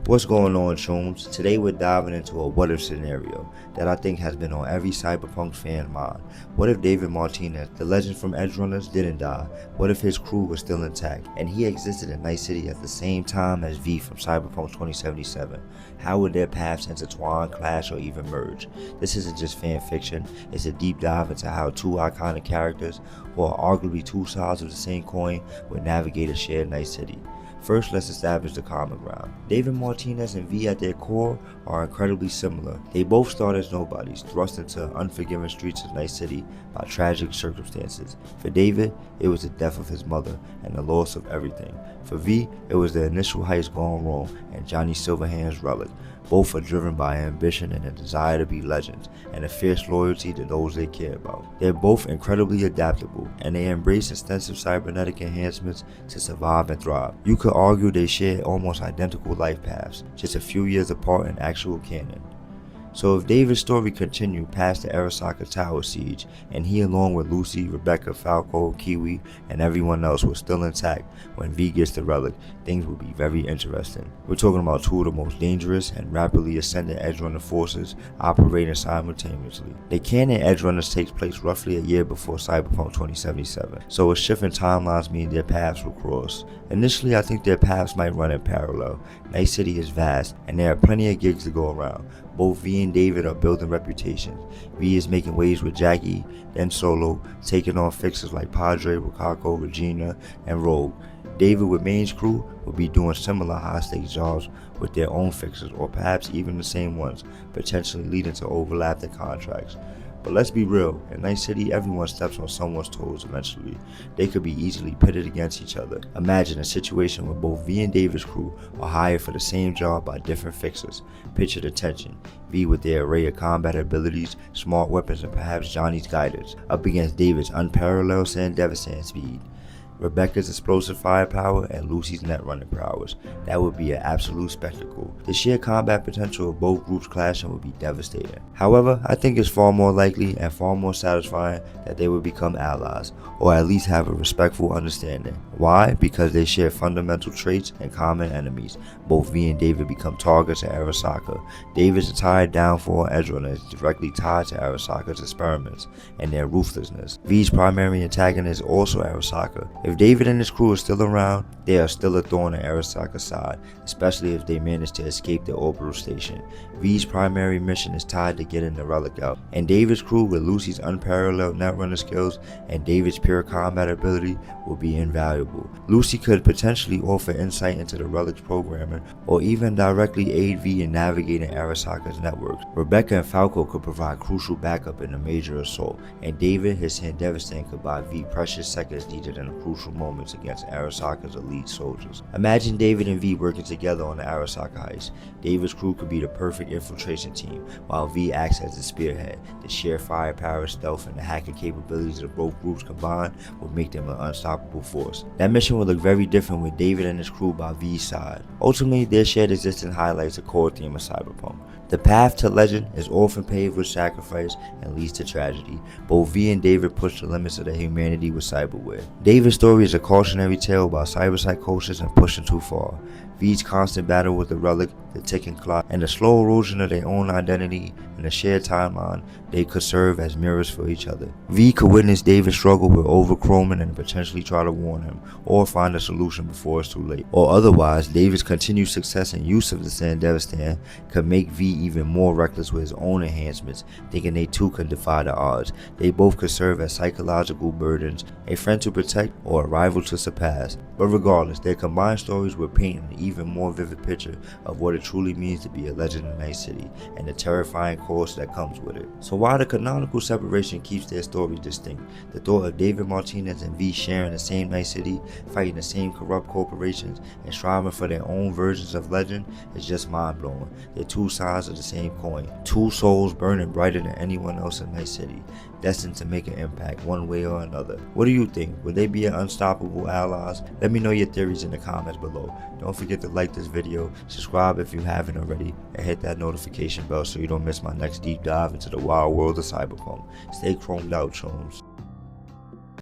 What's going on, chooms? Today we're diving into a what if scenario that I think has been on every Cyberpunk fan mind. What if David Martinez, the legend from Edgerunners, didn't die? What if his crew was still intact and he existed in Night City at the same time as V from Cyberpunk 2077? How would their paths intertwine, clash, or even merge? This isn't just fan fiction, it's a deep dive into how two iconic characters, who are arguably two sides of the same coin, would navigate a shared Night City. First, let's establish the common ground. David Martinez and V at their core are incredibly similar. They both start as nobodies, thrust into unforgiving streets of Night City by tragic circumstances. For David, it was the death of his mother and the loss of everything. For V, it was the initial heist gone wrong and Johnny Silverhand's relic. Both are driven by ambition and a desire to be legends, and a fierce loyalty to those they care about. They're both incredibly adaptable, and they embrace extensive cybernetic enhancements to survive and thrive. You could argue they share almost identical life paths, just a few years apart in actual canon. So if David's story continued past the Arasaka Tower siege, and he along with Lucy, Rebecca, Falco, Kiwi, and everyone else was still intact when V gets the relic, things would be very interesting. We're talking about two of the most dangerous and rapidly ascending Edgerunner forces operating simultaneously. The canon Edgerunners takes place roughly a year before Cyberpunk 2077, so a shift in timelines means their paths will cross. Initially, I think their paths might run in parallel. Night City is vast, and there are plenty of gigs to go around. Both V and David are building reputations. V is making waves with Jackie, then solo, taking on fixers like Padre, Rokako, Regina, and Rogue. David with Main's crew will be doing similar high-stakes jobs with their own fixers, or perhaps even the same ones, potentially leading to overlapping contracts. But let's be real, in Night City everyone steps on someone's toes eventually. They could be easily pitted against each other. Imagine a situation where both V and David's crew are hired for the same job by different fixers. Picture the tension. V with their array of combat abilities, smart weapons, and perhaps Johnny's guidance, up against David's unparalleled Sandevistan speed, Rebecca's explosive firepower, and Lucy's net-running prowess. That would be an absolute spectacle. The sheer combat potential of both groups clashing would be devastating. However, I think it's far more likely and far more satisfying that they would become allies, or at least have a respectful understanding. Why? Because they share fundamental traits and common enemies. Both V and David become targets at Arasaka. David's entire downfall in Edgerunner is directly tied to Arasaka's experiments and their ruthlessness. V's primary antagonist is also Arasaka. If David and his crew are still around, they are still a thorn in Arasaka's side, especially if they manage to escape their orbital station. V's primary mission is tied to getting the relic out, and David's crew with Lucy's unparalleled netrunner skills and David's pure combat ability will be invaluable. Lucy could potentially offer insight into the relic's programming, or even directly aid V in navigating Arasaka's networks. Rebecca and Falco could provide crucial backup in a major assault, and David, his Sandevistan, could buy V precious seconds needed in a crucial moments against Arasaka's elite soldiers. Imagine David and V working together on the Arasaka heist. David's crew could be the perfect infiltration team, while V acts as the spearhead. The sheer firepower, stealth, and the hacking capabilities of both groups combined would make them an unstoppable force. That mission would look very different with David and his crew by V's side. Ultimately, their shared existence highlights the core theme of Cyberpunk. The path to legend is often paved with sacrifice and leads to tragedy. Both V and David push the limits of their humanity with cyberware. David's story is a cautionary tale about cyberpsychosis and pushing too far. V's constant battle with the relic, the ticking clock, and the slow erosion of their own identity in a shared timeline, they could serve as mirrors for each other. V could witness David's struggle with overchroming and potentially try to warn him, or find a solution before it's too late. Or otherwise, David's continued success and use of the Sandevistan could make V even more reckless with his own enhancements, thinking they too could defy the odds. They both could serve as psychological burdens, a friend to protect or a rival to surpass. But regardless, their combined stories would paint an even more vivid picture of what it truly means to be a legend in Night City, and the terrifying cost that comes with it. So while the canonical separation keeps their stories distinct, the thought of David Martinez and V sharing the same Night City, fighting the same corrupt corporations, and striving for their own versions of legend is just mind-blowing. They're two sides of the same coin, two souls burning brighter than anyone else in Night City, destined to make an impact one way or another. What do you think? Would they be an unstoppable allies? Let me know your theories in the comments below. Don't forget to like this video, subscribe if you haven't already, and hit that notification bell so you don't miss my next deep dive into the wild world of Cyberpunk. Stay chromed out, chums.